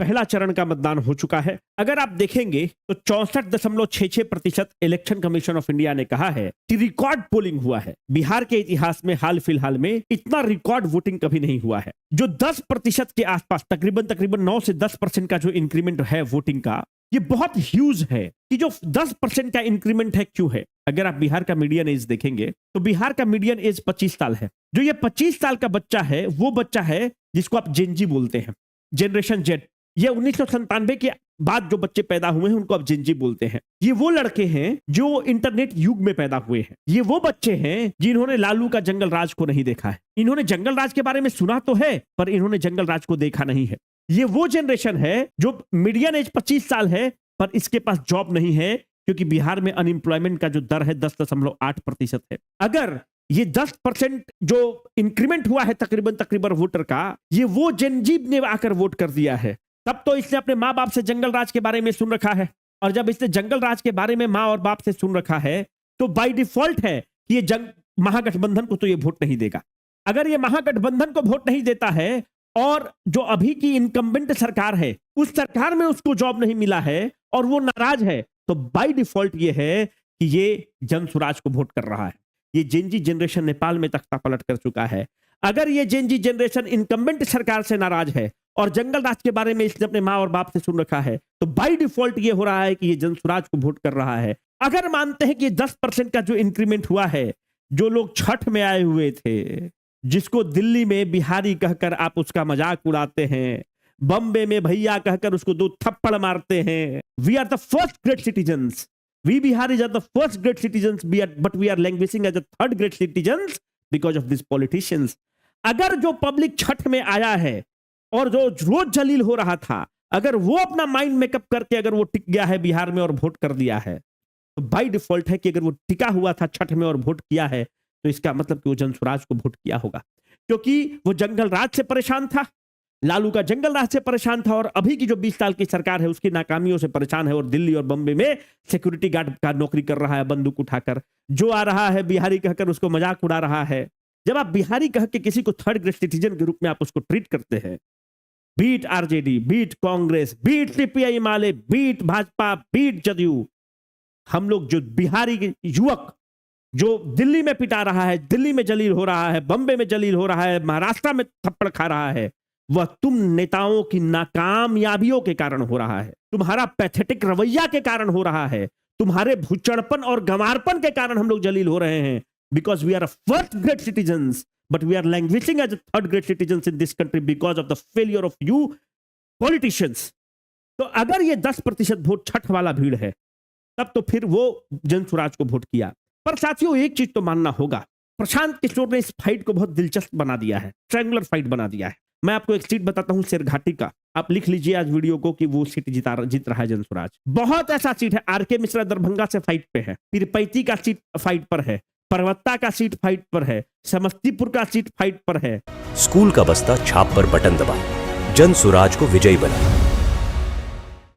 पहला चरण का मतदान हो चुका है। अगर आप देखेंगे तो 64.66% इलेक्शन कमीशन ऑफ इंडिया ने कहा है कि रिकॉर्ड पोलिंग हुआ है। बिहार के इतिहास में हाल फिलहाल में इतना रिकॉर्ड वोटिंग कभी नहीं हुआ है। जो 10% के आसपास तकरीबन 9 से 10% का जो इंक्रीमेंट है वोटिंग का, ये बहुत ह्यूज है। कि जो 10% का इंक्रीमेंट है क्यों है? अगर आप बिहार का मीडियन एज देखेंगे तो बिहार का मीडियन एज 25 साल है। जो ये 25 साल का बच्चा है वो बच्चा है जिसको आप जेनजी बोलते हैं, जनरेशन जेड। ये 1997 के बाद जो बच्चे पैदा हुए हैं उनको आप जेनजी बोलते हैं। ये वो लड़के हैं जो इंटरनेट युग में पैदा हुए हैं। ये वो बच्चे हैं जिन्होंने लालू का जंगल राज को नहीं देखा है। इन्होंने जंगल राज के बारे में सुना तो है पर इन्होंने जंगल राज को देखा नहीं है। ये वो जनरेशन है जो मीडियन एज 25 साल है पर इसके पास जॉब नहीं है, क्योंकि बिहार में अनएम्प्लॉयमेंट का जो दर है 10.8% है। अगर ये 10% जो इंक्रीमेंट हुआ है तकरीबन वोटर का, ये वो जनजीब ने आकर वोट कर दिया है। तब तो इसने अपने माँ बाप से जंगल राज के बारे में सुन रखा है, और जब इसने जंगल राज के बारे में माँ और बाप से सुन रखा है तो बाय डिफॉल्ट है कि ये महागठबंधन को तो ये वोट नहीं देगा। अगर ये महागठबंधन को वोट नहीं देता है और जो अभी की इनकम्बेंट सरकार है उस सरकार में उसको जॉब नहीं मिला है और वो नाराज है, तो बाय डिफॉल्ट ये है कि ये जन स्वराज को वोट कर रहा है। ये जेनजी जनरेशन नेपाल में तख्ता पलट कर चुका है। अगर ये जेनजी जनरेशन इनकम्बेंट सरकार से नाराज है और जंगल राज के बारे में इसने अपने माँ और बाप से सुन रखा है, तो बाय डिफॉल्ट ये हो रहा है कि ये जन स्वराज को वोट कर रहा है। अगर मानते हैं कि 10% का जो इंक्रीमेंट हुआ है, जो लोग छठ में आए हुए थे, जिसको दिल्ली में बिहारी कहकर आप उसका मजाक उड़ाते हैं, बम्बे में भैया कहकर उसको 2 थप्पड़ मारते हैं। We are the first great citizens, we Biharis are the first great citizens, but we are languaging as the third great citizens because of this politicians. अगर जो पब्लिक छठ में आया है और जो रोज जलील हो रहा था, अगर वो अपना माइंड मेकअप करके अगर वो टिक गया है बिहार में और वोट कर दिया है, तो बाय डिफॉल्ट है कि अगर वो टिका हुआ था छठ में और वोट किया है तो इसका मतलब कि वो जन स्वराज को वोट किया होगा, क्योंकि वो जंगल राज से परेशान था, लालू का जंगल राज से परेशान था, और अभी की जो 20 साल की सरकार है उसकी नाकामियों से परेशान है और दिल्ली और बम्बे में सिक्योरिटी गार्ड का नौकरी कर रहा है बंदूक उठाकर। जो आ रहा है बिहारी कहकर उसको मजाक उड़ा रहा है। जब आप बिहारी कह के किसी को थर्ड ग्रेड सिटीजन के रूप में आप उसको ट्रीट करते हैं, beat RJD, beat Congress, beat CPI Male, beat Bhajpa, beat JDU, हम लोग जो बिहारी युवक जो दिल्ली में पिटा रहा है, दिल्ली में जलील हो रहा है, बम्बे में जलील हो रहा है, महाराष्ट्र में थप्पड़ खा रहा है, वह तुम नेताओं की नाकामयाबियों के कारण हो रहा है, तुम्हारा पैथेटिक रवैया के कारण हो रहा है, तुम्हारे भुचड़पन और गंवारपन के कारण हम लोग जलील हो रहे हैं। Because we are a first great citizens but we are languaging as a third great citizens in this country because of the failure of you politicians. तो अगर ये 10% वोट छठ वाला भीड़ है, तब तो फिर वो जन स्वराज को वोट किया। पर साथियों एक चीज तो मानना होगा, प्रशांत किशोर ने इस फाइट को बहुत दिलचस्प बना दिया है, ट्रायंगुलर फाइट बना दिया है। मैं आपको एक सीट बताता हूं शेरघाटी का, आप लिख लीजिए आज वीडियो को कि वो सीट जीत रहा है जन स्वराज। बहुत ऐसा सीट है, आरके मिश्रा दरभंगा से फाइट पे है, पीरपैती का सीट फाइट पर है, परवत्ता का सीट फाइट पर है, समस्तीपुर का सीट फाइट पर है। स्कूल का बस्ता छाप पर बटन दबाएं, जन स्वराज को विजयी बनाएं।